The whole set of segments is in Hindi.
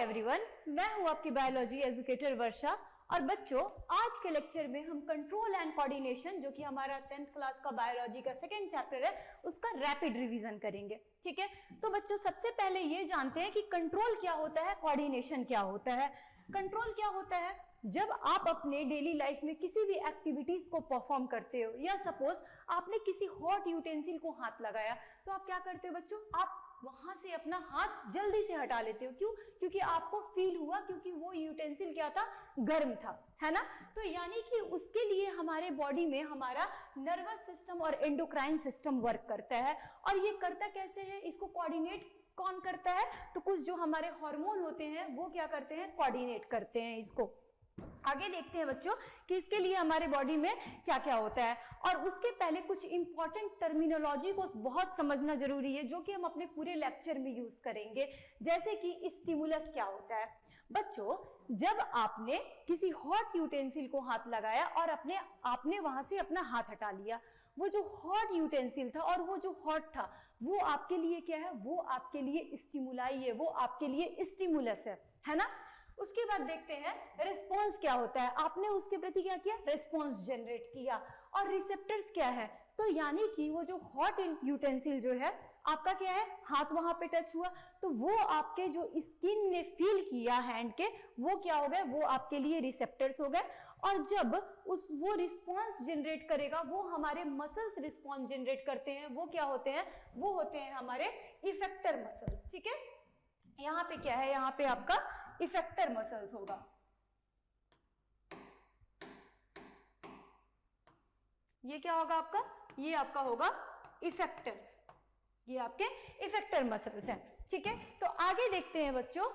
एवरीवन, मैं हूं आपकी बायोलॉजी एजुकेटर वर्षा। और बच्चों, आज के लेक्चर में हम कंट्रोल एंड कोऑर्डिनेशन, जो कि हमारा 10th क्लास का बायोलॉजी का सेकंड चैप्टर है, उसका रैपिड रिवीजन करेंगे। ठीक है, तो बच्चों सबसे पहले ये जानते हैं कि कंट्रोल क्या होता है, कोऑर्डिनेशन क्या होता है। कंट्रोल क्या होता है? जब आप अपने डेली लाइफ में किसी भी एक्टिविटीज को परफॉर्म करते हो, या सपोज आपने किसी हॉट यूटेंसिल को हाथ लगाया, तो आप क्या करते हो बच्चों? आप वहां से अपना हाथ जल्दी से हटा लेते हो। क्यों? क्योंकि आपको फील हुआ, क्योंकि वो यूटेंसिल क्या था, गर्म था, है ना। तो यानी कि उसके लिए हमारे बॉडी में हमारा नर्वस सिस्टम और एंडोक्राइन सिस्टम वर्क करता है। और ये करता कैसे है, इसको कोऑर्डिनेट कौन करता है? तो कुछ जो हमारे हार्मोन होते हैं वो क्या करते हैं, कोऑर्डिनेट करते हैं इसको। आगे देखते हैं बच्चों कि इसके लिए हमारे बॉडी में क्या क्या होता है। और उसके पहले कुछ इंपॉर्टेंट टर्मिनोलॉजी को बहुत समझना जरूरी है, जो कि हम अपने पूरे लेक्चर में यूज करेंगे। जैसे कि स्टिमुलस क्या होता है बच्चों? जब आपने किसी हॉट यूटेंसिल को हाथ लगाया और आपने वहां से अपना हाथ हटा लिया, वो जो हॉट यूटेंसिल था और वो जो हॉट था, वो आपके लिए क्या है? वो आपके लिए स्टिमुलाई है, वो आपके लिए स्टिमुलस है ना। उसके बाद देखते हैं रिस्पॉन्स क्या होता है। आपने उसके प्रति क्या किया? रिस्पॉन्स जनरेट किया। और रिसेप्टर्स क्या है? तो यानी कि वो जो हॉट यूटेंसिल जो है आपका क्या है, हाथ वहां पे टच हुआ, तो वो आपके जो स्किन ने फील किया हैंड के, वो क्या हो गए? वो आपके लिए रिसेप्टर्स हो गए। और जब वो रिस्पॉन्स जनरेट करेगा, वो हमारे मसल्स रिस्पॉन्स जनरेट करते हैं, वो क्या होते हैं? वो होते हैं हमारे इफेक्टर मसल्स। ठीक है, यहां पे क्या है? यहां पे आपका इफेक्टर मसल्स होगा। ये क्या होगा आपका? ये आपका होगा इफेक्टर्स। ये आपके इफेक्टर मसल्स हैं। ठीक है, तो आगे देखते हैं बच्चों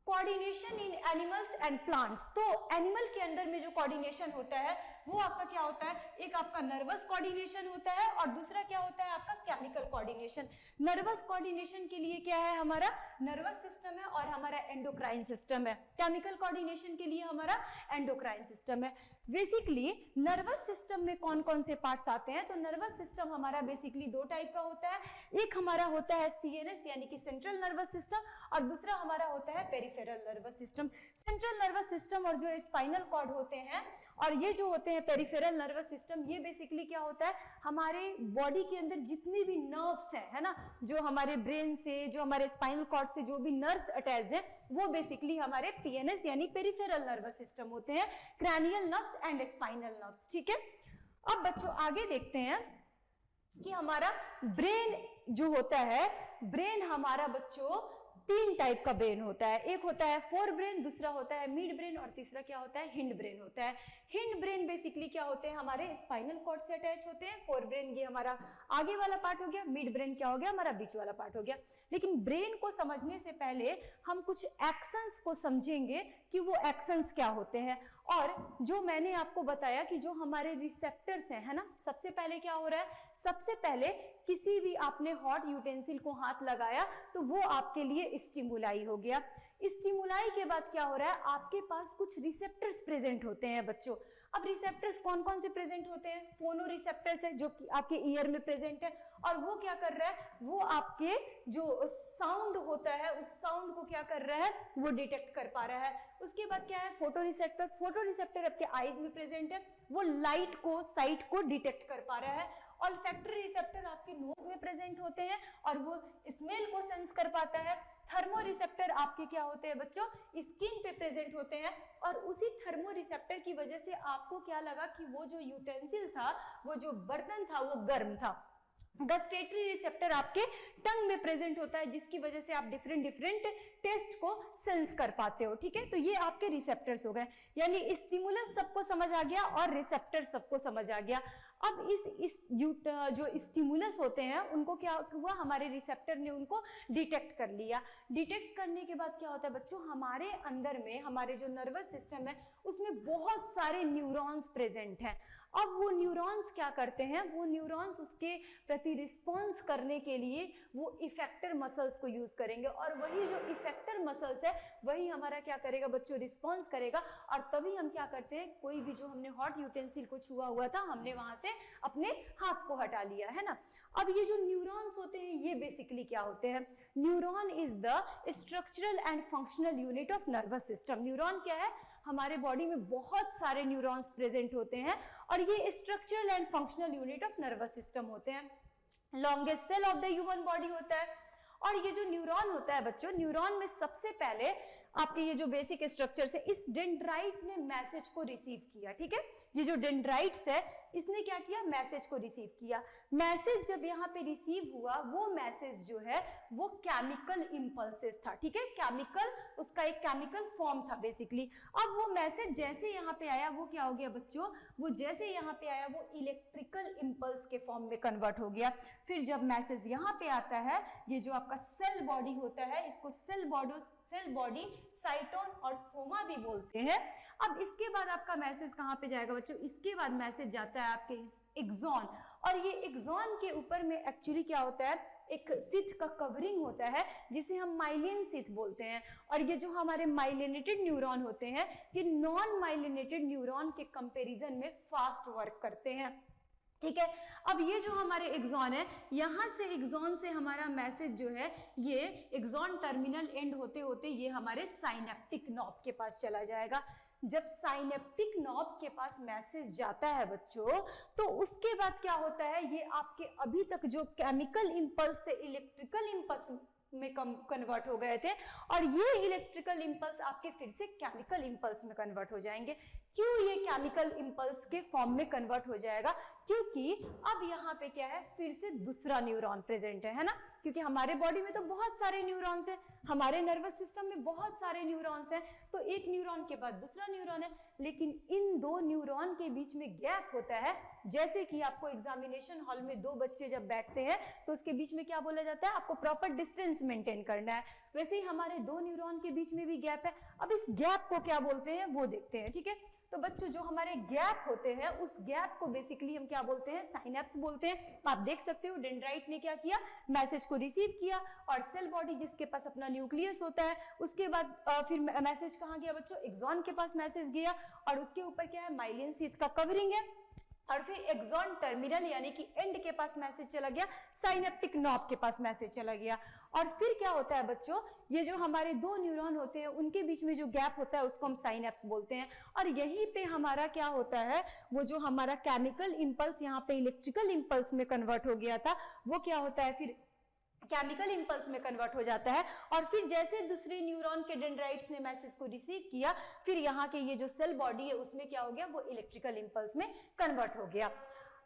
coordination in animals and plants. तो एनिमल के अंदर में जो कोऑर्डिनेशन होता है वो आपका क्या होता है? एक आपका नर्वस कोऑर्डिनेशन होता है और दूसरा क्या होता है आपका? Chemical coordination. नर्वस कोऑर्डिनेशन के लिए क्या है? हमारा नर्वस सिस्टम है और हमारा एंडोक्राइन सिस्टम है। केमिकल कोऑर्डिनेशन के लिए हमारा एंडोक्राइन सिस्टम है। बेसिकली नर्वस सिस्टम में कौन कौन से पार्ट्स आते हैं? तो नर्वस सिस्टम हमारा बेसिकली दो टाइप का होता है। एक हमारा होता है सीएनएस यानी कि सेंट्रल नर्वस सिस्टम, और दूसरा हमारा होता है peripheral nervous system. Central nervous system और जो स्पाइनल कॉर्ड होते हैं और ये जो होते हैं पेरिफेरल नर्वस सिस्टम, ये बेसिकली क्या होता है? हमारे बॉडी के अंदर जितने भी नर्व्स हैं, है ना, जो हमारे ब्रेन से, जो हमारे स्पाइनल कॉर्ड से जो भी नर्व्स अटैच्ड हैं, वो बेसिकली हमारे पीएनएस यानी पेरिफेरल नर्वस सिस्टम होते हैं, cranial nerves and spinal nerves. ठीक है, अब बच्चों आगे देखते हैं कि हमारा ब्रेन जो होता है, ब्रेन हमारा बच्चों तीन टाइप का ब्रेन होता है। एक होता है फोर ब्रेन, दूसरा होता है मिड ब्रेन और तीसरा क्या होता है? हिंड ब्रेन होता है। हिंड ब्रेन बेसिकली क्या होते हैं? हमारे स्पाइनल कॉर्ड से अटैच होते हैं। फोर ब्रेन ये हमारा आगे वाला पार्ट हो गया, मिड ब्रेन क्या हो गया? हमारा बीच वाला पार्ट हो गया। लेकिन ब्रेन को समझने से पहले हम कुछ एक्शंस को समझेंगे कि वो एक्शंस क्या होते हैं। और जो मैंने आपको बताया कि जो हमारे रिसेप्टर्स हैं, है ना, सबसे पहले क्या हो रहा है? सबसे पहले किसी भी आपने हॉट यूटेंसिल को हाथ लगाया तो वो आपके लिए स्टिमुलाई हो गया। स्टिमुलाई के बाद क्या हो रहा है? आपके पास कुछ रिसेप्टर्स प्रेजेंट होते हैं बच्चों। अब रिसेप्टर्स कौन कौन से प्रेजेंट होते हैं? फोनो रिसेप्टर्स है जो कि आपके ईयर में प्रेजेंट है, और वो क्या कर रहा है? वो आपके जो साउंड होता है उस साउंड को क्या कर रहा है? वो डिटेक्ट कर पा रहा है। उसके बाद क्या है? Photo receptor. फोटो रिसेप्टर आपके आईज में प्रेजेंट है, वो लाइट को, साइट को डिटेक्ट कर पा रहा है। ऑल्फैक्टरी रिसेप्टर आपके नोज में प्रेजेंट होते हैं और वो स्मेल को सेंस कर पाता है। थर्मो रिसेप्टर आपके क्या होते हैं बच्चों? स्किन पे प्रेजेंट होते हैं, और उसी थर्मो रिसेप्टर की वजह से आपको क्या लगा कि वो जो यूटेंसिल था, वो जो बर्तन था, वो गर्म था। गस्टेटरी रिसेप्टर आपके टंग में प्रेजेंट होता है, जिसकी वजह से आप डिफरेंट टेस्ट को सेंस कर पाते हो। ठीक है, तो ये आपके रिसेप्टर्स हो गए। यानी स्टिमुलस सबको समझ आ गया और रिसेप्टर सबको समझ आ गया। अब जो स्टिमुलस होते हैं उनको क्या हुआ? हमारे रिसेप्टर ने उनको डिटेक्ट कर लिया। डिटेक्ट करने के बाद क्या होता है बच्चों? हमारे अंदर में हमारे जो नर्वस सिस्टम है उसमें बहुत सारे न्यूरॉन्स प्रेजेंट हैं। अब वो न्यूरॉन्स क्या करते हैं? वो न्यूरॉन्स उसके प्रति रिस्पॉन्स करने के लिए वो इफेक्टर मसल्स को यूज करेंगे, और वही जो इफेक्टर मसल्स है वही हमारा क्या करेगा बच्चों? रिस्पॉन्स करेगा। और तभी हम क्या करते हैं? कोई भी जो हमने हॉट यूटेंसिल को छुआ हुआ था, हमने वहां से से अपने हाथ को हटा लिया, है ना। अब ये जो न्यूरॉन्स होते हैं ये बेसिकली क्या होते हैं? Neuron is the structural and functional unit of nervous system. Neuron क्या है? हमारे बॉडी में बहुत सारे न्यूरॉन्स प्रेजेंट होते हैं और ये structural and functional unit of nervous system होते हैं। Longest cell of the human body होता है। और ये जो न्यूरॉन होता है बच्चों, न्यूरॉन में सबसे पहले आपके ये जो बेसिक स्ट्रक्चर है, इस डेंड्राइट ने मैसेज को रिसीव किया, ठीक है। ये जो डेंड्राइट्स है इसने क्या किया? मैसेज को रिसीव किया। मैसेज जब यहाँ पे रिसीव हुआ, वो मैसेज जो है वो केमिकल इंपल्सेस था, ठीक है। केमिकल, उसका एक केमिकल फॉर्म था बेसिकली। अब वो मैसेज जैसे यहाँ पे आया वो क्या हो गया बच्चों? वो जैसे यहाँ पे आया वो इलेक्ट्रिकल इंपल्स के फॉर्म में कन्वर्ट हो गया। फिर जब मैसेज यहाँ पे आता है, ये जो आपका सेल बॉडी होता है, इसको सेल बॉडी साइटोन और सोमा भी बोलते हैं। अब इसके बाद आपका मैसेज कहाँ पे जाएगा बच्चों? इसके बाद मैसेज जाता है आपके इस एक्सॉन, और ये एक्सॉन के ऊपर में एक्चुअली क्या होता है? एक सिथ का कवरिंग होता है जिसे हम माइलिन सिथ बोलते हैं। और ये जो हमारे माइलिनेटेड न्यूरॉन होते हैं, ये नॉन माइलिनेटेड न्यूरॉन के कंपैरिजन में फास्ट वर्क करते हैं, ठीक है। अब ये जो हमारे एक्सॉन है, यहाँ से एक्सॉन से हमारा मैसेज जो है ये एक्सॉन टर्मिनल एंड होते होते ये हमारे साइनेप्टिक नॉब के पास चला जाएगा। जब साइनेप्टिक नॉब के पास मैसेज जाता है बच्चों, तो उसके बाद क्या होता है? ये आपके अभी तक जो केमिकल इंपल्स से इलेक्ट्रिकल इंपल्स में कन्वर्ट हो गए थे, और ये इलेक्ट्रिकल इंपल्स आपके फिर से केमिकल इंपल्स में कन्वर्ट हो जाएंगे। क्यों ये केमिकल इंपल्स के फॉर्म में कन्वर्ट हो जाएगा? क्योंकि अब यहाँ पे क्या है? फिर से दूसरा न्यूरॉन प्रेजेंट है ना। क्योंकि हमारे बॉडी में तो बहुत सारे न्यूरॉन्स हैं, हमारे नर्वस सिस्टम में बहुत सारे न्यूरॉन्स हैं, तो एक न्यूरॉन के बाद दूसरा न्यूरॉन है, लेकिन इन दो न्यूरॉन के बीच में गैप होता है। जैसे कि आपको एग्जामिनेशन हॉल में दो बच्चे जब बैठते हैं तो उसके बीच में क्या बोला जाता है? आपको प्रॉपर डिस्टेंस मेंटेन करना है। वैसे ही हमारे दो न्यूरॉन के बीच में भी गैप है। अब इस गैप को क्या बोलते हैं वो देखते हैं, ठीक है। तो बच्चों जो हमारे गैप होते हैं उस गैप को बेसिकली हम क्या बोलते हैं? साइनेप्स बोलते हैं। आप देख सकते हो डेंड्राइट ने क्या किया? मैसेज को रिसीव किया, और सेल बॉडी जिसके पास अपना न्यूक्लियस होता है, उसके बाद फिर मैसेज कहाँ गया बच्चों? एक्सॉन के पास मैसेज गया, और उसके ऊपर क्या है? माइलिन शीथ का कवरिंग है, और फिर एक्सॉन टर्मिनल यानी कि एंड के पास मैसेज चला गया, साइनेप्टिक नॉब के पास मैसेज चला गया। और फिर क्या होता है बच्चों? ये जो हमारे दो न्यूरॉन होते हैं उनके बीच में जो गैप होता है उसको हम साइनेप्स बोलते हैं। और यहीं पे हमारा क्या होता है? वो जो हमारा केमिकल इंपल्स यहाँ पे इलेक्ट्रिकल इंपल्स में कन्वर्ट हो गया था, वो क्या होता है? फिर केमिकल इंपल्स में कन्वर्ट हो जाता है। और फिर जैसे दूसरे न्यूरॉन के डेंड्राइट्स ने मैसेज को रिसीव किया, फिर यहाँ के ये जो सेल बॉडी है उसमें क्या हो गया? वो इलेक्ट्रिकल इंपल्स में कन्वर्ट हो गया।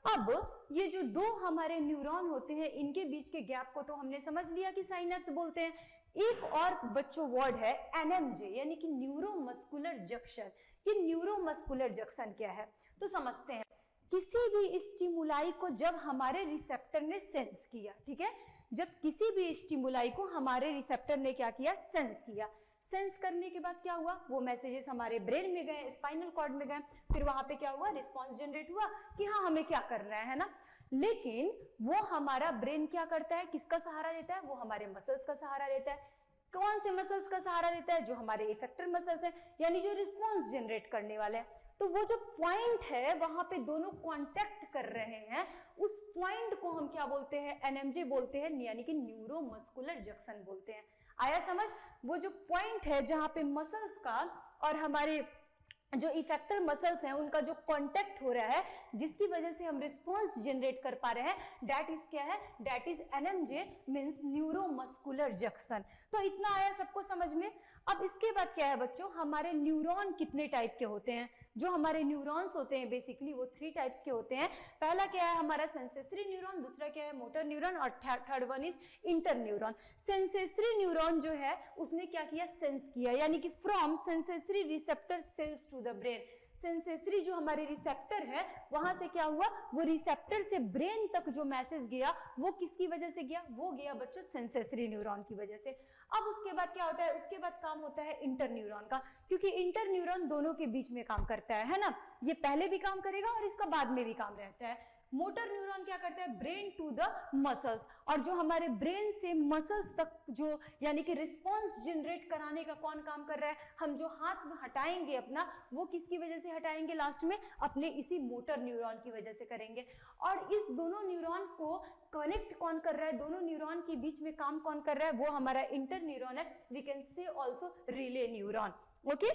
अब ये जो दो हमारे न्यूरॉन होते हैं इनके बीच के गैप को तो हमने समझ लिया कि साइनेप्स बोलते हैं। एक और बच्चों वर्ड है एनएमजे, यानी कि न्यूरोमस्कुलर जंक्शन। ये न्यूरोमस्कुलर जंक्शन क्या है तो समझते हैं। किसी भी स्टिमुलाई को जब हमारे रिसेप्टर ने सेंस किया, ठीक है, जब किसी भी स्टिमुलाई को हमारे रिसेप्टर ने क्या किया? सेंस किया। सेंस करने के बाद क्या हुआ? वो मैसेजेस हमारे ब्रेन में गए, स्पाइनल कॉर्ड में गए, फिर वहां पे क्या हुआ? रिस्पांस जनरेट हुआ कि हाँ हमें क्या करना है ना। लेकिन वो हमारा ब्रेन क्या करता है? किसका सहारा लेता है? वो हमारे मसल्स का सहारा लेता है। कौन से मसल्स का सहारा लेता है? जो हमारे इफेक्टर मसल्स हैं, यानी जो रिस्पांस जनरेट करने वाले हैं। तो वो जो पॉइंट है वहां पे दोनों कांटेक्ट कर रहे हैं, उस पॉइंट को हम क्या बोलते हैं? एनएमजे बोलते हैं, यानी कि न्यूरोमस्कुलर जंक्शन बोलते हैं। आया समझ? वो जो पॉइंट है जहां पे मसल्स का और हमारे जो इफेक्टर मसल्स हैं उनका जो कांटेक्ट हो रहा है, जिसकी वजह से हम रिस्पांस जनरेट कर पा रहे हैं, दैट इज क्या है? That is NMJ, means neuromuscular junction. तो इतना आया सबको समझ में। अब इसके बाद क्या है बच्चों? हमारे न्यूरॉन कितने टाइप के होते हैं? जो हमारे न्यूरॉन्स होते हैं बेसिकली वो 3 टाइप्स के होते हैं। पहला क्या है? हमारा सेंसेसरी न्यूरॉन, दूसरा क्या है? मोटर न्यूरॉन, और third one is interneuron. Sensory neuron जो है उसने क्या किया? सेंस किया, यानी कि from sensory receptor cells to the brain. Sensory जो हमारे रिसेप्टर है वहां से क्या हुआ? वो रिसेप्टर से ब्रेन तक जो मैसेज गया वो किसकी वजह से गया? वो गया बच्चों सेंसेसरी न्यूरॉन की वजह से। अब उसके बाद क्या होता है? उसके बाद काम होता है इंटर न्यूरॉन का, क्योंकि इंटर न्यूरॉन दोनों के बीच में काम करता है ना। ये पहले भी काम करेगा और इसका बाद में भी काम रहता है। मोटर न्यूरॉन क्या करता है, ब्रेन टू द मसल्स, और जो हमारे ब्रेन से मसल्स तक जो यानी कि रिस्पॉन्स जनरेट कराने का कौन काम कर रहा है, हम जो हाथ में हटाएंगे अपना, वो किसकी वजह से हटाएंगे, लास्ट में अपने इसी मोटर न्यूरॉन की वजह से करेंगे। और इस दोनों न्यूरॉन को कनेक्ट कौन कर रहा है, दोनों न्यूरॉन के बीच में काम कौन कर रहा है, वो हमारा इंटर न्यूरॉन है, we can say also relay neuron. Okay,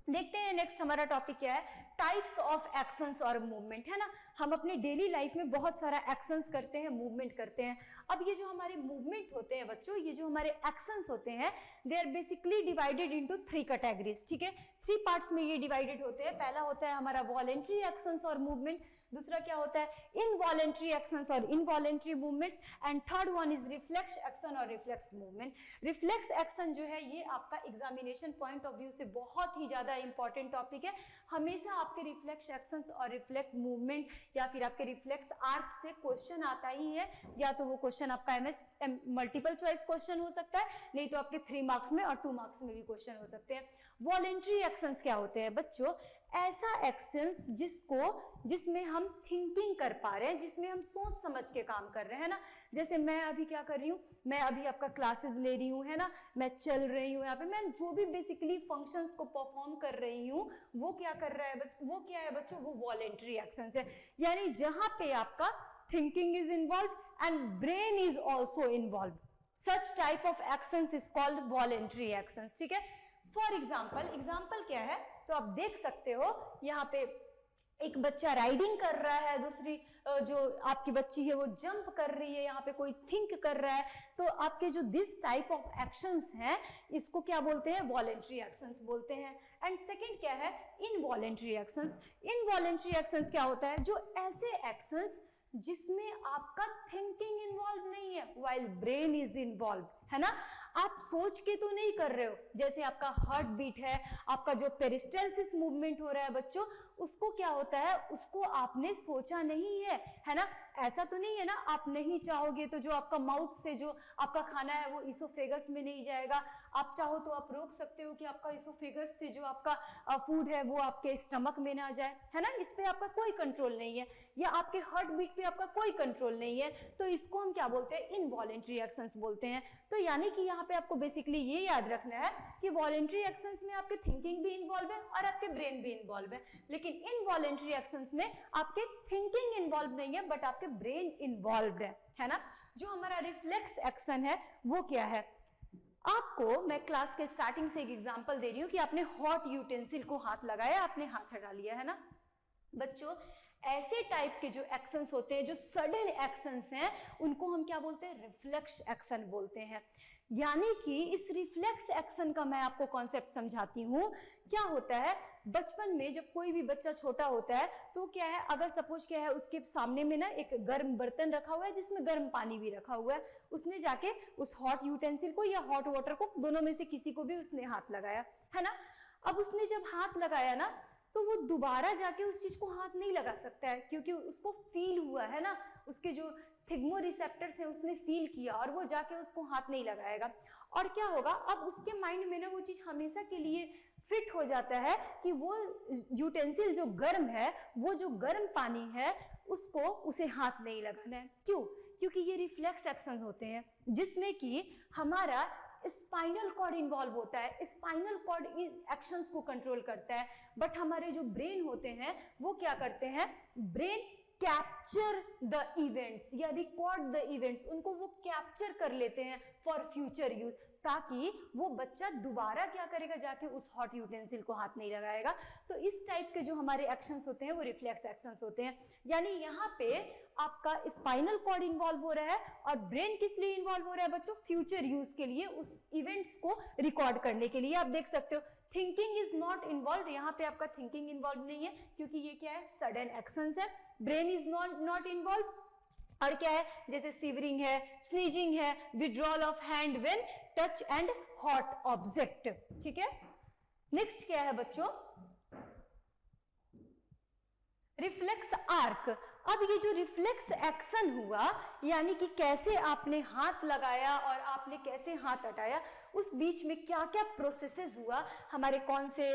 देखते हैं नेक्स्ट हमारा टॉपिक क्या है, टाइप्स ऑफ एक्शंस और मूवमेंट, है ना। हम अपने डेली लाइफ में बहुत सारा एक्शंस करते हैं, मूवमेंट करते हैं। अब ये जो हमारे मूवमेंट होते हैं बच्चों, ये जो हमारे एक्शंस होते हैं, they are basically divided into 3 categories, ठीक है। 3 पार्ट्स में ये डिवाइडेड होते हैं। पहला होता है हमारा वॉलेंट्री एक्शंस और मूवमेंट, दूसरा क्या होता है इनवॉलेंट्री एक्शंस और involuntary movements, and third one is reflex action और रिफ्लेक्स मूवमेंट। रिफ्लेक्स एक्शन जो है ये आपका एग्जामिनेशन पॉइंट ऑफ व्यू से बहुत ही ज्यादा इंपॉर्टेंट टॉपिक है। हमेशा आपके रिफ्लेक्स एक्शंस और रिफ्लेक्स मूवमेंट या फिर आपके रिफ्लेक्स आर्क से क्वेश्चन आता ही है, या तो वो क्वेश्चन आपका एमएस मल्टीपल चॉइस क्वेश्चन हो सकता है, नहीं तो आपके 3 मार्क्स में और 2 मार्क्स में भी क्वेश्चन हो सकते हैं। वॉलेंट्री एक्शंस क्या होते हैं बच्चों, ऐसा एक्शंस जिसमें हम थिंकिंग कर पा रहे हैं, जिसमें हम सोच समझ के काम कर रहे हैं ना। जैसे मैं अभी क्या कर रही हूँ, मैं अभी आपका क्लासेस ले रही हूँ, है ना, मैं चल रही हूँ यहाँ पे, मैं जो भी बेसिकली फंक्शंस को परफॉर्म कर रही हूँ, वो क्या कर रहा है वो क्या है बच्चों, वो वॉलेंट्री एक्शंस है। यानी जहां पे आपका thinking is involve and brain is also involve, such type of actions is called voluntary actions, ठीक है। फॉर एग्जाम्पल क्या है, तो आप देख सकते हो यहाँ पे एक बच्चा राइडिंग कर रहा है, दूसरी जो आपकी बच्ची है वो जंप कर रही है, यहाँ पे कोई थिंक कर रहा है। तो आपके जो दिस टाइप ऑफ एक्शंस हैं, इसको क्या बोलते हैं, वॉलेंट्री एक्शंस बोलते हैं। एंड सेकंड क्या है, इनवॉलेंट्री एक्शंस। इनवॉलेंट्री एक्शंस क्या होता है, जो ऐसे एक्शंस जिसमें आपका थिंकिंग इन्वॉल्व नहीं है व्हाइल ब्रेन इज इन्वॉल्व, है ना। आप सोच के तो नहीं कर रहे हो, जैसे आपका हार्ट बीट है, आपका जो पेरिस्टल्सिस मूवमेंट हो रहा है बच्चों, उसको क्या होता है, उसको आपने सोचा नहीं है ना। ऐसा तो नहीं है ना, आप नहीं चाहोगे तो जो आपका माउथ से जो आपका खाना है वो इसोफेगस में नहीं जाएगा। आप चाहो तो आप रोक सकते हो कि आपका इसोफेगस से जो आपका फूड है वो आपके स्टमक में ना जाए, है ना। इस पे आपका कोई कंट्रोल नहीं है, या आपके हार्ट बीट पे आपका कोई कंट्रोल नहीं है, तो इसको हम क्या बोलते हैं, इनवॉलेंट्री एक्शंस बोलते हैं। तो यानी कि यहाँ पे आपको बेसिकली ये याद रखना है कि वॉलेंट्री एक्शंस में आपके थिंकिंग भी इन्वॉल्व है और आपके ब्रेन भी इन्वॉल्व है, लेकिन इनवॉलेंट्री एक्शंस में आपके थिंकिंग इन्वॉल्व नहीं है बट आपके ब्रेन इन्वॉल्व है ना। जो हमारा रिफ्लेक्स एक्शन है वो क्या है, आपको मैं क्लास के स्टार्टिंग से एक एग्जांपल दे रही हूँ कि आपने हॉट यूटेंसिल को हाथ लगाया, आपने हाथ हटा लिया, है ना बच्चों। ऐसे टाइप के जो एक्शंस होते हैं, जो सडन एक्शंस हैं, उनको हम क्या बोलते हैं, रिफ्लेक्स एक्शन बोलते हैं। यानी कि इस रिफ्लेक्स एक्शन का मैं आपको कॉन्सेप्ट समझाती हूँ। क्या होता है, बचपन में जब कोई भी बच्चा छोटा होता है तो क्या है, अगर सपोज क्या है उसके सामने में ना एक गर्म बर्तन रखा हुआ है जिसमें गर्म पानी भी रखा हुआ है, उसने जाके उस हॉट यूटेंसिल को या हॉट वाटर को, दोनों में से किसी को भी उसने हाथ लगाया, है ना। अब उसने जब हाथ लगाया ना, तो वो दोबारा जाके उस चीज को हाथ नहीं लगा सकता है, क्योंकि उसको फील हुआ है ना, उसके जो थिग्मो रिसेप्टर्स हैं उसने फील किया, और वो जाके उसको हाथ नहीं लगाएगा। और क्या होगा, अब उसके माइंड में ना वो चीज हमेशा के लिए फिट हो जाता है कि वो यूटेंसिल जो गर्म है, वो जो गर्म पानी है, उसको उसे हाथ नहीं लगाना है। क्यों? क्योंकि ये रिफ्लेक्स एक्शन होते हैं जिसमें कि हमारा स्पाइनल कॉर्ड इन्वॉल्व होता है। स्पाइनल कॉर्ड इन एक्शंस को कंट्रोल करता है, बट हमारे जो ब्रेन होते हैं वो क्या करते हैं, ब्रेन कैप्चर द इवेंट्स या रिकॉर्ड द इवेंट्स, उनको वो कैप्चर कर लेते हैं फॉर फ्यूचर यूज, ताकि वो बच्चा दोबारा क्या करेगा, जाके उस हॉट यूटेंसिल को हाथ नहीं लगाएगा। तो इस टाइप के जो हमारे एक्शंस होते हैं वो रिफ्लेक्स एक्शंस होते हैं। यानी यहाँ पे आपका स्पाइनल कॉर्ड इन्वॉल्व हो रहा है, और ब्रेन किस लिए इन्वॉल्व हो रहा है बच्चों, फ्यूचर यूज के लिए, उस इवेंट्स को रिकॉर्ड करने के लिए। आप देख सकते हो थिंकिंग इज नॉट इन्वॉल्व, यहाँ पे आपका थिंकिंग इन्वॉल्व नहीं है, क्योंकि ये क्या है, सडन एक्शंस है। ब्रेन इज नॉट इन्वॉल्व, और क्या है, जैसे सीवरिंग है, स्नीजिंग है, withdrawal of hand when touch and hot object, ठीक है। नेक्स्ट क्या है बच्चों, रिफ्लेक्स आर्क। अब ये जो रिफ्लेक्स एक्शन हुआ, यानी कि कैसे आपने हाथ लगाया और आपने कैसे हाथ हटाया, उस बीच में क्या क्या प्रोसेसेस हुआ, हमारे कौन से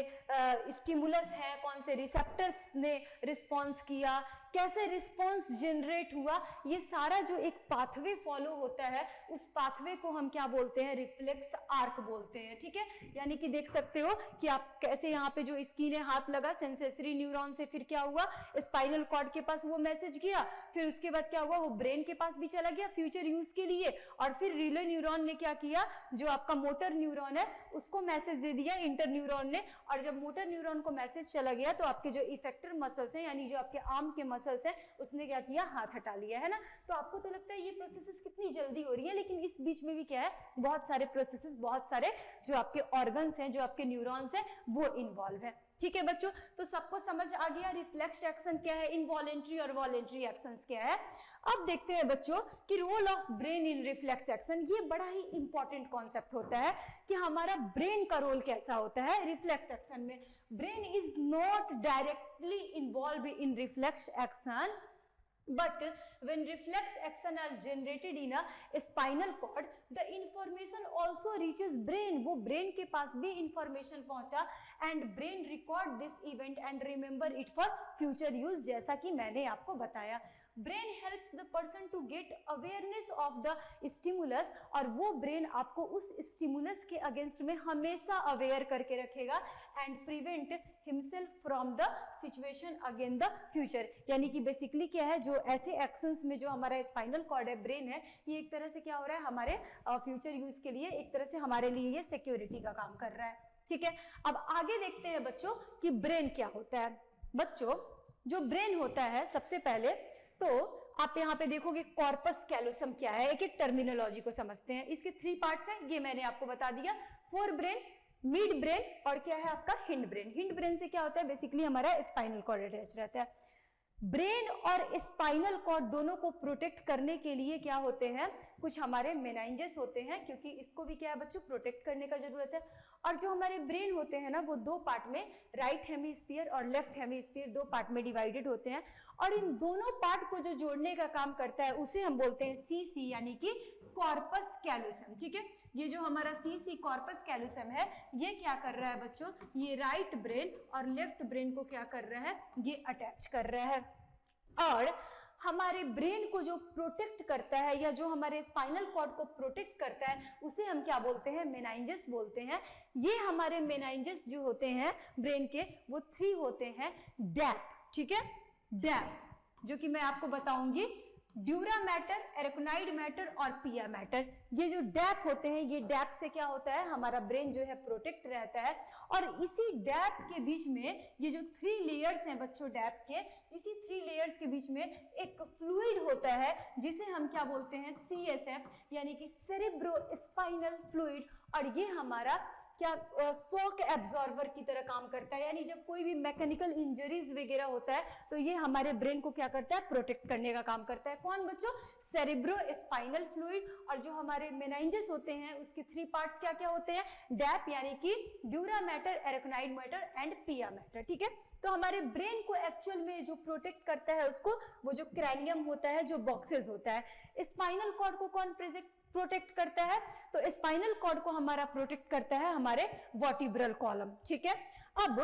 स्टिमुलस हैं, कौन से रिसेप्टर्स ने रिस्पॉन्स किया, कैसे रिस्पॉन्स जनरेट हुआ, ये सारा जो एक पाथवे फॉलो होता है, उस पाथवे को हम क्या बोलते हैं, रिफ्लेक्स आर्क बोलते हैं। ठीक है, यानी कि देख सकते हो कि आप कैसे यहाँ पे जो इसकी ने हाथ लगा सेंसेसरी न्यूरॉन से, फिर क्या हुआ, स्पाइनल कॉर्ड के पास वो मैसेज गया, फिर उसके बाद क्या हुआ, वो ब्रेन के पास भी चला गया फ्यूचर यूज के लिए, और फिर रिले न्यूरॉन ने क्या किया, जो आपका मोटर न्यूरॉन है उसको मैसेज दे दिया इंटर न्यूरॉन ने, और जब मोटर न्यूरॉन को मैसेज चला गया तो आपके जो इफेक्टर मसल्स हैं, यानी जो आपके आर्म के मसल्स हैं, उसने क्या किया, हाथ हटा लिया, है ना। तो आपको तो लगता है ये प्रोसेसेस कितनी जल्दी हो रही है, लेकिन इस बीच में भी क्या है, बहुत सारे प्रोसेसेस, बहुत सारे जो आपके ऑर्गन्स हैं, जो आपके न्यूरॉन्स हैं, वो इन्वॉल्व है। ठीक है बच्चों, तो सबको समझ आ गया रिफ्लेक्स एक्शन क्या है, इनवॉलेंट्री और वॉलेंट्री एक्शंस क्या है। अब देखते हैं बच्चों कि role of brain in reflex action, ये बड़ा ही इंपॉर्टेंट कॉन्सेप्ट होता है कि हमारा ब्रेन का रोल कैसा होता है रिफ्लेक्स एक्शन में। Brain is not directly involve in reflex action, but when reflex action are generated in a spinal cord, the information also reaches brain, वो brain के पास भी information पहुंचा, and brain record this event and remember it for future use, जैसा कि मैंने आपको बताया। Brain helps the person to get awareness of the stimulus, और वो ब्रेन आपको उस स्टिमुलस के अगेंस्ट में हमेशा अवेयर करके रखेगा, and prevent himself from the situation again the future. यानी कि बेसिकली क्या है, जो ऐसे एक्शंस में जो हमारा स्पाइनल कॉर्ड है, ब्रेन है, ये एक तरह से क्या हो रहा है, हमारे फ्यूचर यूज के लिए एक तरह से हमारे लिए ये सिक्योरिटी का काम कर रहा है। ठीक है, अब आगे देखते हैं बच्चों कि ब्रेन क्या होता है। बच्चों, जो ब्रेन होता है, सबसे पहले तो आप यहाँ पे देखोगे कॉर्पस कैलोसम क्या है, एक एक टर्मिनोलॉजी को समझते हैं। इसके 3 पार्ट्स हैं, ये मैंने आपको बता दिया, फोर ब्रेन, मिड ब्रेन और क्या है आपका हिंड ब्रेन। हिंड ब्रेन से क्या होता है, बेसिकली हमारा स्पाइनल कॉर्ड अटैच रहता है। ब्रेन और स्पाइनल कॉर्ड दोनों को प्रोटेक्ट करने के लिए क्या होते हैं, कुछ हमारे मेनाइंजेस होते हैं, क्योंकि इसको भी क्या है बच्चों, प्रोटेक्ट करने का जरूरत है। और जो हमारे ब्रेन होते हैं ना, वो 2 पार्ट में, राइट हेमिस्फीयर और लेफ्ट हेमिस्फीयर, 2 पार्ट में डिवाइडेड होते हैं, और इन दोनों पार्ट को जो जोड़ने का काम करता है उसे हम बोलते हैं सीसी, यानी कि कॉर्पस कैलोसम। ठीक है, ये जो हमारा सीसी कॉर्पस कैलोसम है, ये क्या कर रहा है बच्चों, ये राइट ब्रेन और लेफ्ट ब्रेन को क्या कर रहा है, ये अटैच कर रहा है। और हमारे ब्रेन को जो प्रोटेक्ट करता है, या जो हमारे स्पाइनल कॉर्ड को प्रोटेक्ट करता है, उसे हम क्या बोलते हैं, मेनाइंजेस बोलते हैं। ये हमारे मेनाइंजेस जो होते हैं ब्रेन के, वो 3 होते हैं, डैप। ठीक है, डैप, जो कि मैं आपको बताऊंगी, ड्यूरा मैटर, एरेक्नाइड मैटर और पिया मैटर। ये जो डैप होते हैं, ये डैप से क्या होता है, हमारा ब्रेन जो है प्रोटेक्ट रहता है। और इसी डैप के बीच में ये जो 3 लेयर्स हैं बच्चों डैप के, इसी 3 लेयर्स के बीच में एक फ्लूइड होता है जिसे हम क्या बोलते हैं, CSF, यानी कि सेरेब्रो स्पाइनल फ्लूइड। और ये हमारा क्या शॉक एब्जॉर्बर की तरह काम करता है, यानी जब कोई भी मैकेनिकल इंजरीज वगैरह होता है तो ये हमारे ब्रेन को क्या करता है, प्रोटेक्ट करने का काम करता है। कौन बच्चों, सेरेब्रो स्पाइनल फ्लूइड। और जो हमारे मेनाइंजेस होते हैं उसके 3 पार्ट्स क्या क्या होते हैं, डैप यानी कि dura mater, arachnid matter and पिया मैटर। ठीक है, तो हमारे ब्रेन को एक्चुअल में जो प्रोटेक्ट करता है उसको, वो जो क्रैनियम होता है, जो बॉक्सेस होता है। स्पाइनल कॉर्ड को कौन प्रोटेक्ट करता है, तो स्पाइनल कॉर्ड को हमारा प्रोटेक्ट करता है हमारे वर्टिब्रल कॉलम। ठीक है, अब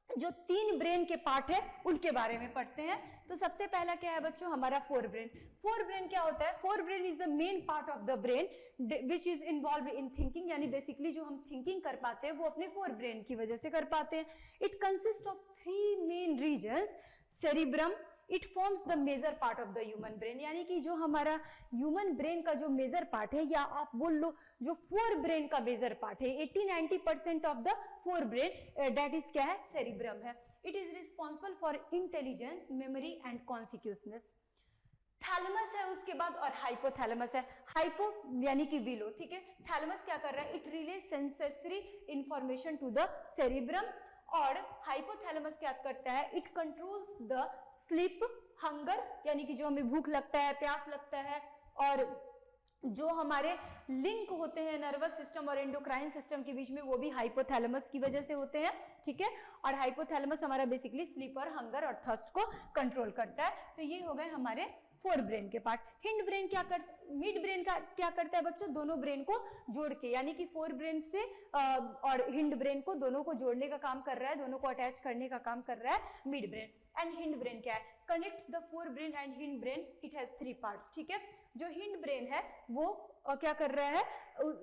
जो 3 ब्रेन के पार्ट है उनके बारे में पढ़ते हैं। तो सबसे पहला क्या है बच्चों, हमारा फोर ब्रेन। फोर ब्रेन क्या होता है, fore brain is the main part of the brain which is involve in thinking, यानी बेसिकली जो हम थिंकिंग कर पाते हैं वो अपने फोर ब्रेन की वजह से कर पाते हैं। It consist of 3 main regions, cerebrum, it forms the major part of the human brain, यानी कि जो हमारा ह्यूमन ब्रेन का जो मेजर पार्ट है, या आप बोल लो जो फोर ब्रेन का मेजर पार्ट है, 80-90% of the four brain that is क्या है, सेरिब्रम है। It is responsible for intelligence, memory and consciousness. Thalamus है उसके बाद, और हाइपोथैलेमस है। हाइपो यानी कि विलो, ठीक है। थैलेमस क्या कर रहा है, it relay sensory information to the cerebrum. और हाइपोथैलेमस क्या करता है, it controls the sleep, hunger, यानी कि जो हमें भूख लगता है, प्यास लगता है, और जो हमारे लिंक होते हैं नर्वस सिस्टम और एंडोक्राइन सिस्टम के बीच में, वो भी हाइपोथैलेमस की वजह से होते हैं। ठीक है, और हाइपोथैलेमस हमारा बेसिकली स्लीप और हंगर और थर्स्ट को कंट्रोल करता है। तो ये हो गए हमारे फोर ब्रेन के part. Hind brain mid brain का क्या करता है बच्चों, दोनों ब्रेन को जोड़ के, यानी कि फोर ब्रेन से और हिंड ब्रेन को दोनों को जोड़ने का काम कर रहा है, दोनों को अटैच करने का काम कर रहा है mid brain. And hind brain क्या है, connects the fore brain and hind brain, it has three parts, ठीक है। जो हिंड ब्रेन है वो क्या कर रहा है,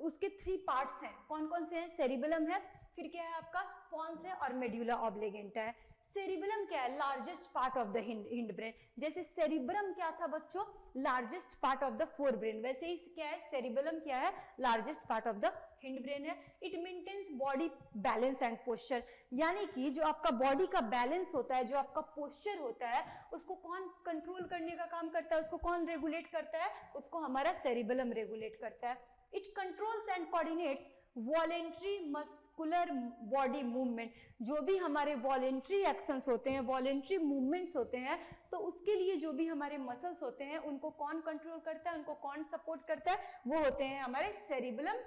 उसके थ्री पार्ट्स हैं, कौन कौन से हैं, सेरिबेलम है, फिर क्या है आपका पॉन्स है और मेड्यूला ऑब्लिगेंटा है। सेरिबेलम क्या है, largest part of the hindbrain. जैसे सेरिब्रम क्या था बच्चों, largest part of the fore brain, वैसे ही क्या है सेरिबेलम क्या है, largest part of the hindbrain है। It maintains body balance and posture, यानी कि जो आपका बॉडी का बैलेंस होता है, जो आपका पोस्चर होता है, उसको कौन कंट्रोल करने का काम करता है, उसको कौन रेगुलेट करता है, उसको हमारा सेरिबेलम रेगुलेट करता है। It controls and coordinates voluntary muscular body movement, जो भी हमारे वॉलेंट्री एक्शंस होते हैं, वॉलेंट्री मूवमेंट्स होते हैं, तो उसके लिए जो भी हमारे मसल्स होते हैं उनको कौन कंट्रोल करता है, उनको कौन सपोर्ट करता है, वो होते हैं हमारे सेरिबेलम,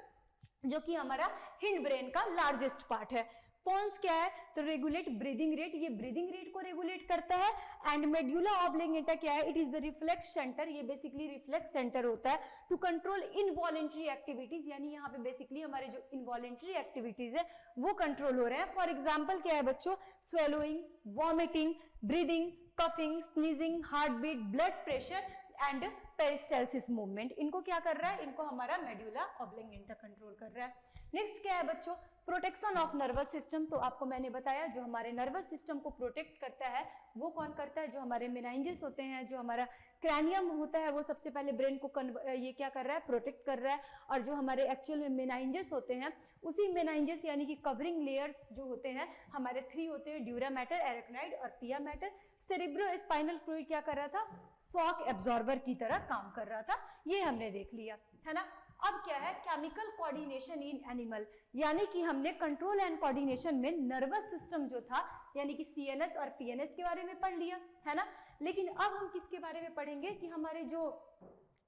जो कि हमारा हिंड ब्रेन का लार्जेस्ट पार्ट है। पॉन्स क्या है, तो रेगुलेट ब्रीदिंग रेट, ये ब्रीदिंग रेट को रेगुलेट करता है। एंड मेड्यूला ऑब्लिगेंटा क्या है, it is the reflex centre, ये बेसिकली रिफ्लेक्स सेंटर होता है टू कंट्रोल इनवॉलेंट्री एक्टिविटीज, यानी यहाँ पे बेसिकली हमारे जो इनवॉलेंट्री एक्टिविटीज है वो कंट्रोल हो रहे हैं। फॉर एग्जाम्पल क्या है बच्चों, swallowing, vomiting, breathing, coughing, sneezing, heart beat, blood pressure and peristalsis movement, इनको क्या कर रहा है, इनको हमारा मेड्यूला ऑब्लिगेंटा कंट्रोल कर रहा है। नेक्स्ट क्या है बच्चों, प्रोटेक्शन ऑफ नर्वस सिस्टम, तो आपको मैंने बताया जो हमारे नर्वस सिस्टम को प्रोटेक्ट करता है वो कौन करता है, जो हमारे मेनाइंजेस होते हैं, जो हमारा क्रैनियम होता है वो सबसे पहले ब्रेन को ये क्या कर रहा है, प्रोटेक्ट कर रहा है। और जो हमारे एक्चुअल में मेनाइंजेस होते हैं, उसी मेनाइंजेस यानी कि कवरिंग लेयर्स जो होते हैं हमारे थ्री होते हैं, ड्यूरा मैटर, एरेक्नॉइड और पिया मैटर। सेरिब्रो स्पाइनल फ्लूइड क्या कर रहा था, शॉक एब्जॉर्बर की तरह काम कर रहा था, ये हमने देख लिया है ना। अब क्या है, केमिकल कोऑर्डिनेशन इन एनिमल, यानी कि हमने कंट्रोल एंड कोऑर्डिनेशन में नर्वस सिस्टम जो था यानी कि सीएनएस और पीएनएस के बारे में पढ़ लिया है ना। लेकिन अब हम किसके बारे में पढ़ेंगे कि हमारे जो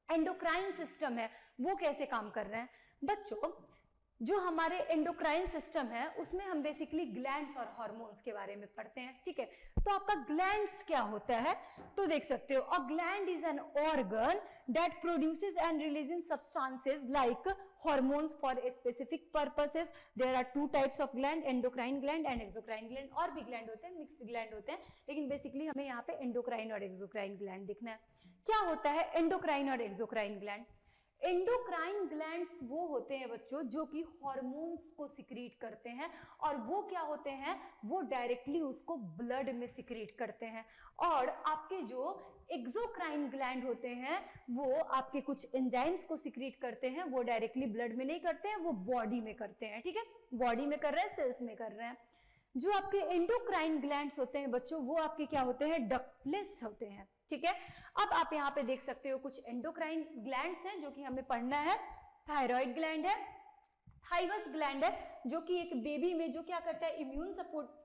एंडोक्राइन सिस्टम है वो कैसे काम कर रहे हैं। बच्चों जो हमारे एंडोक्राइन सिस्टम है उसमें हम बेसिकली ग्लैंड्स और हार्मोन्स के बारे में पढ़ते हैं, ठीक है। तो आपका ग्लैंड्स क्या होता है, तो देख सकते हो, a gland is an organ that produces and releases substances like hormones for specific purposes. There are two types of gland, endocrine gland and exocrine gland, और भी gland होते हैं, mixed gland होते हैं, लेकिन बेसिकली हमें यहाँ पे endocrine और exocrine gland दिखना है। क्या होता है endocrine और exocrine gland? एंडोक्राइन ग्लैंड्स वो होते हैं बच्चों जो कि हार्मोन्स को सिक्रीट करते हैं, और वो क्या होते हैं, वो डायरेक्टली उसको ब्लड में सिक्रीट करते हैं। और आपके जो एक्सोक्राइन ग्लैंड होते हैं वो आपके कुछ एंजाइम्स को सिक्रीट करते हैं, वो डायरेक्टली ब्लड में नहीं करते हैं, वो बॉडी में करते हैं, ठीक है, बॉडी में कर रहे हैं, सेल्स में कर रहे हैं। जो आपके एंडोक्राइन ग्लैंड्स होते हैं बच्चों वो आपके क्या होते हैं, डक्टलेस होते हैं, ठीक है। अब आप यहाँ पे देख सकते हो कुछ एंडोक्राइन ग्लैंड्स हैं जो कि हमें पढ़ना है। थायराइड ग्लैंड है, थाइमस ग्लैंड है जो कि एक बेबी में जो क्या करता है,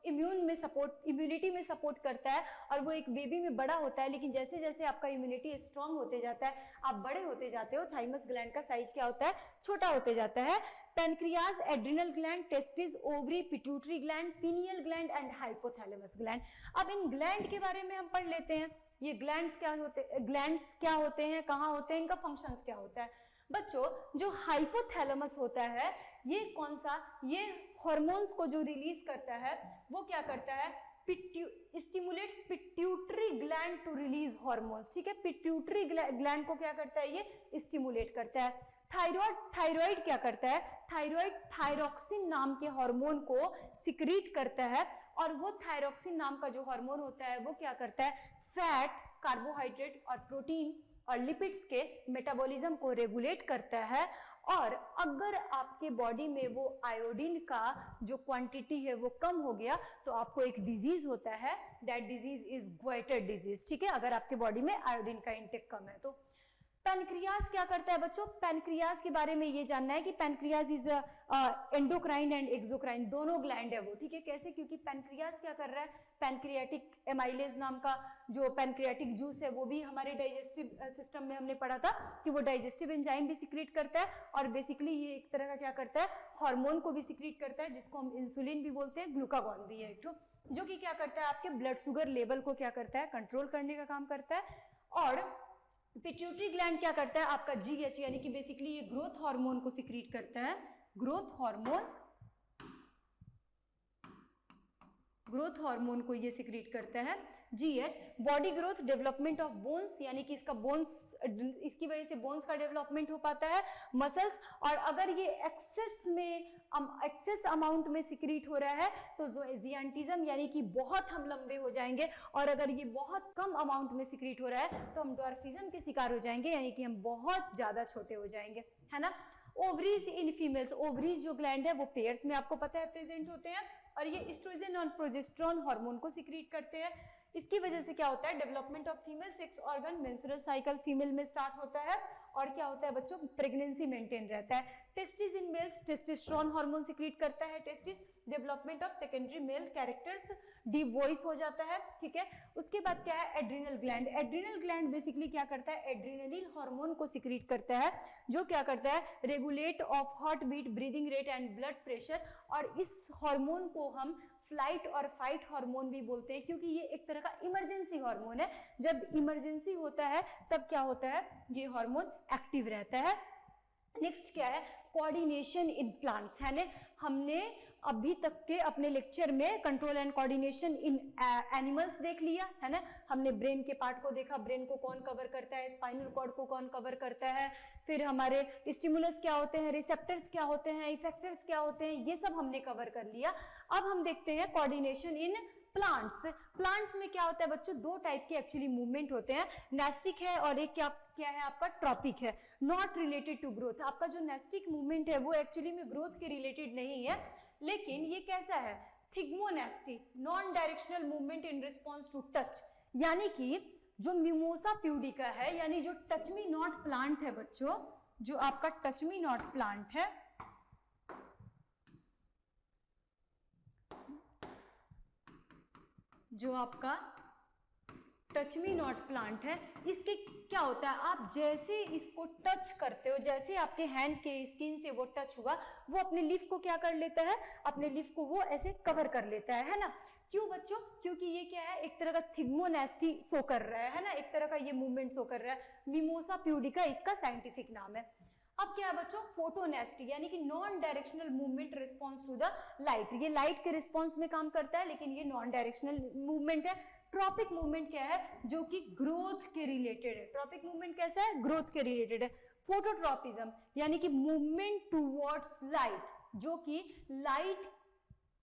इम्यूनिटी में सपोर्ट करता है, और वो एक बेबी में बड़ा होता है, लेकिन जैसे जैसे आपका इम्यूनिटी स्ट्रांग होते जाता है, आप बड़े होते जाते हो, थाइमस ग्लैंड का साइज क्या होता है, छोटा होते जाता है। Pancreas, adrenal gland, testis, ovary, pituitary gland, pineal gland and hypothalamus gland. अब इन ग्लैंड के बारे में हम पढ़ लेते हैं, ये ग्लैंड्स क्या होते हैं, कहाँ होते हैं, इनका फंक्शंस क्या होता है। बच्चों जो हाइपोथैलेमस होता है ये कौन सा, ये हार्मोन्स को जो रिलीज करता है वो क्या करता है, stimulates pituitary gland to release hormones, ठीक है। पिट्यूटरी ग्लैंड को क्या करता है, ये स्टिमुलेट करता है। थायराइड क्या करता है, थायराइड थायरोक्सिन नाम के हार्मोन को सिक्रीट करता है, और वो थायरोक्सिन नाम का जो हार्मोन होता है वो क्या करता है, फैट, कार्बोहाइड्रेट और प्रोटीन और लिपिड्स के मेटाबॉलिज्म को रेगुलेट करता है। और अगर आपके बॉडी में वो आयोडीन का जो क्वांटिटी है वो कम हो गया तो आपको एक डिजीज होता है, that disease is goitre disease, ठीक है, अगर आपके बॉडी में आयोडीन का इंटेक कम है तो। पैनक्रियाज क्या करता है बच्चों, पैनक्रियाज के बारे में ये जानना है कि pancreas is endocrine and exocrine दोनों ग्लैंड है वो, ठीक है। कैसे, क्योंकि पैनक्रियाज क्या कर रहा है, पैनक्रियाटिक एमाइलेज नाम का जो पैनक्रियाटिक जूस है वो भी हमारे डाइजेस्टिव सिस्टम में हमने पढ़ा था कि वो डाइजेस्टिव एंजाइम भी सिक्रीट करता है, और बेसिकली ये एक तरह का क्या करता है, हार्मोन को भी सिक्रीट करता है जिसको हम इंसुलिन भी बोलते हैं, ग्लूकागॉन भी है एक तो, जो कि क्या करता है, आपके ब्लड शुगर लेवल को क्या करता है, कंट्रोल करने का काम करता है। और पिट्यूटरी ग्लैंड क्या करता है आपका जीएच, यानी कि बेसिकली ये ग्रोथ हार्मोन को सिक्रीट करता है, ग्रोथ हार्मोन को ये सिक्रीट करता है GH. Body growth, development of bones, यानी कि इसका बोन्स, इसकी वजह से बोन्स का डेवलपमेंट हो पाता है, मसल्स। और अगर ये एक्सेस अमाउंट में सिक्रीट हो रहा है तो ज़ियांटिज्म, यानी कि बहुत हम लंबे हो जाएंगे, और अगर ये बहुत कम अमाउंट में सिक्रीट हो रहा है तो हम ड्वार्फिज्म के शिकार हो जाएंगे, यानी कि हम बहुत ज्यादा छोटे हो जाएंगे, है ना। ओवरीज इन फीमेल्स, ओवरीज जो ग्लैंड है वो पेयर्स में आपको पता है प्रेजेंट होते हैं, और ये एस्ट्रोजन और प्रोजेस्टेरोन हार्मोन को सिक्रीट करते हैं। इसकी वजह से क्या होता है, development of female sex organ, menstrual cycle female में स्टार्ट होता है, और क्या होता है बच्चों, प्रेगनेंसी मेंटेन रहता है। Testis in males, testosterone hormone secrete करता है testis, development of secondary male characters, deep voice हो जाता है, ठीक है। उसके बाद क्या है, adrenal gland. Adrenal gland basically क्या करता है, एड्रिनलिन हार्मोन को सिक्रीट करता है, जो क्या करता है, regulate of heart beat, breathing rate and blood pressure. और इस हार्मोन को हम फ्लाइट और फाइट हार्मोन भी बोलते हैं, क्योंकि ये एक तरह का इमरजेंसी हार्मोन है। जब इमरजेंसी होता है तब क्या होता है, ये हार्मोन एक्टिव रहता है। नेक्स्ट क्या है, कोऑर्डिनेशन इन प्लांट्स, है ना। हमने अभी तक के अपने लेक्चर में control and coordination in animals देख लिया, है ना। हमने ब्रेन के पार्ट को देखा, ब्रेन को कौन कवर करता है, स्पाइनल कॉर्ड को कौन कवर करता है, फिर हमारे स्टिमुलस क्या होते हैं, रिसेप्टर्स क्या होते हैं, इफेक्टर्स क्या होते हैं, ये सब हमने कवर कर लिया। अब हम देखते हैं कोऑर्डिनेशन इन प्लांट्स। प्लांट्स में क्या होता है बच्चों, दो टाइप के एक्चुअली मूवमेंट होते हैं, नेस्टिक है और एक क्या है आपका ट्रॉपिक है, नॉट रिलेटेड टू ग्रोथ। आपका जो नेस्टिक मूवमेंट है वो एक्चुअली में ग्रोथ के रिलेटेड नहीं है, लेकिन ये कैसा है, thigmonastic, non directional movement in response to touch. यानी कि जो मिमोसा प्यूडिका है, यानी जो टच मी नॉट प्लांट है बच्चों, जो आपका टच मी नॉट प्लांट है, जो आपका टच मी नॉट प्लांट है, इसके क्या होता है, आप जैसे इसको टच करते हो, जैसे आपके हैंड के स्किन से वो टच हुआ, वो अपने लीफ को क्या कर लेता है, अपने लीफ को वो ऐसे कवर कर लेता है ना। क्यों बच्चों, क्योंकि ये क्या है, एक तरह का थिग्मोनेस्टी शो कर रहा है ना, एक तरह का ये मूवमेंट शो कर रहा है। मिमोसा प्यूडिका इसका साइंटिफिक नाम है। अब क्या है बच्चों, फोटोनेस्टी, यानी कि non directional movement response to the light. ये लाइट के रिस्पॉन्स में काम करता है, लेकिन ये नॉन डायरेक्शनल मूवमेंट है। ट्रॉपिक मूवमेंट क्या है, जो कि ग्रोथ के रिलेटेड है। ट्रॉपिक मूवमेंट कैसा है, ग्रोथ के रिलेटेड है। फोटोट्रॉपिज्म, यानी कि मूवमेंट टूवर्ड्स लाइट, जो कि लाइट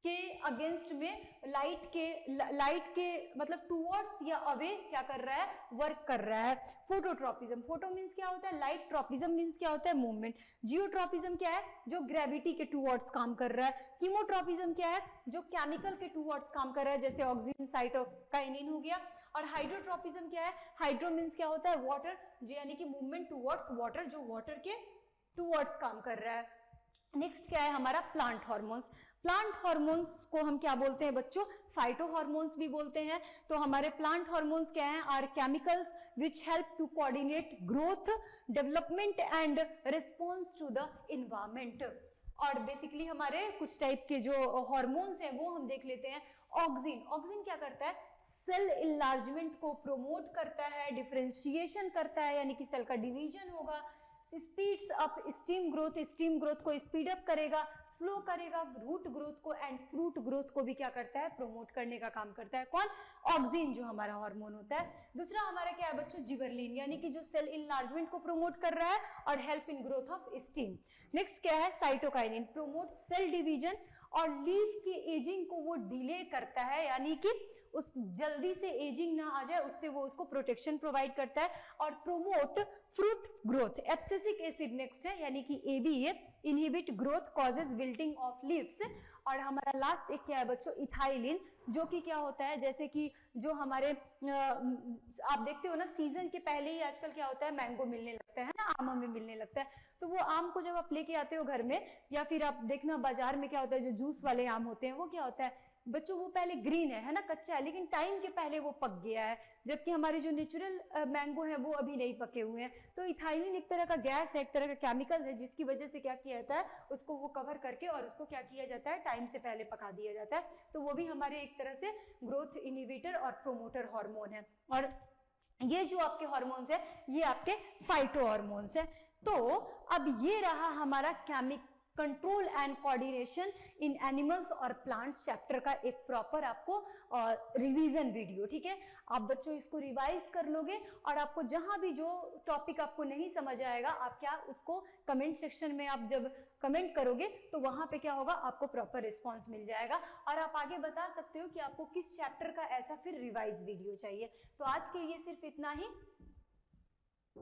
के अगेंस्ट में, लाइट के मतलब टूवर्ड्स या अवे क्या कर रहा है, वर्क कर रहा है। फोटोट्रॉपिज्म, फोटो मींस क्या होता है लाइट, ट्रॉपिज्म मींस क्या होता है मूवमेंट। जियोट्रॉपिज्म क्या है, जो ग्रेविटी के टूवर्ड्स काम कर रहा है। कीमोट्रॉपिज्म क्या है, जो केमिकल के टूवर्ड्स काम कर रहा है, जैसे ऑक्सीजन, साइटोकाइनिन हो गया। और हाइड्रोट्रॉपिज्म क्या है, हाइड्रो मींस क्या होता है वाटर, यानी कि मूवमेंट टूवर्ड्स वाटर, जो वाटर के टूवर्ड्स काम कर रहा है। नेक्स्ट क्या है हमारा, प्लांट हार्मोन्स। प्लांट हार्मोन्स को हम क्या बोलते हैं बच्चों, फाइटो हार्मोन्स भी बोलते हैं। तो हमारे प्लांट हार्मोन्स क्या हैं, are chemicals which help to coordinate growth, development and response to the environment. और बेसिकली हमारे कुछ टाइप के जो हार्मोन्स हैं वो हम देख लेते हैं। ऑक्सिन, ऑक्सिन क्या करता है, सेल इनलार्जमेंट को प्रोमोट करता है, डिफरेंशिएशन करता है, यानी कि सेल का डिवीजन होगा। Speeds up steam growth, steam growth को स्पीड अप करेगा, स्लो करेगा रूट ग्रोथ को, एंड फ्रूट ग्रोथ को भी क्या करता है, प्रोमोट करने का काम करता है। कौन, ऑक्सिन, जो हमारा हार्मोन होता है। दूसरा हमारा क्या है बच्चों, जिबरलिन, यानी कि जो सेल इनलार्जमेंट को प्रोमोट कर रहा है और help in growth of steam. Next क्या है, साइटोकाइनिन, प्रोमोट सेल डिवीजन और लीफ की एजिंग को वो डिले करता है, यानी कि उस जल्दी से एजिंग ना आ जाए, उससे वो उसको प्रोटेक्शन प्रोवाइड करता है। और promote fruit growth. Abscisic acid next है, यानी कि ABA, inhibit growth, causes wilting of leaves. और हमारा लास्ट एक क्या है बच्चों, इथाइलिन, जो कि क्या होता है, जैसे कि जो हमारे आप देखते हो ना, सीजन के पहले ही आजकल क्या होता है, मैंगो मिलने लगता है ना, आम हमें मिलने लगता है। तो वो आम को जब आप लेके आते हो घर में, या फिर आप देखना बाजार में क्या होता है, जो जूस वाले आम होते हैं वो क्या होता है बच्चों, वो पहले ग्रीन है ना, कच्चा है, लेकिन टाइम के पहले वो पक गया है, जबकि हमारे जो नेचुरल मैंगो है वो अभी नहीं पके हुए हैं। तो इथाइलिन एक तरह का गैस है, एक तरह का केमिकल है, जिसकी वजह से क्या किया जाता है, उसको वो कवर करके और उसको क्या किया जाता है, टाइम से पहले पका दिया जाता है। तो वो भी हमारे एक तरह से ग्रोथ इनहिबिटर और प्रोमोटर हार्मोन है। और ये जो आपके हार्मोन्स है ये आपके फाइटो हार्मोन्स है। तो अब ये रहा हमारा chemical control and coordination in animals और प्लांट्स चैप्टर का एक प्रॉपर आपको रिवीजन वीडियो, ठीक है। आप बच्चों इसको रिवाइज कर लोगे और आपको जहां भी जो टॉपिक आपको नहीं समझ आएगा आप क्या उसको कमेंट सेक्शन में आप जब कमेंट करोगे तो वहां पे क्या होगा, आपको प्रॉपर रिस्पांस मिल जाएगा और आप आगे बता सकते हो कि आपको किस चैप्टर का ऐसा फिर रिवाइज वीडियो चाहिए। तो आज के लिए सिर्फ इतना ही।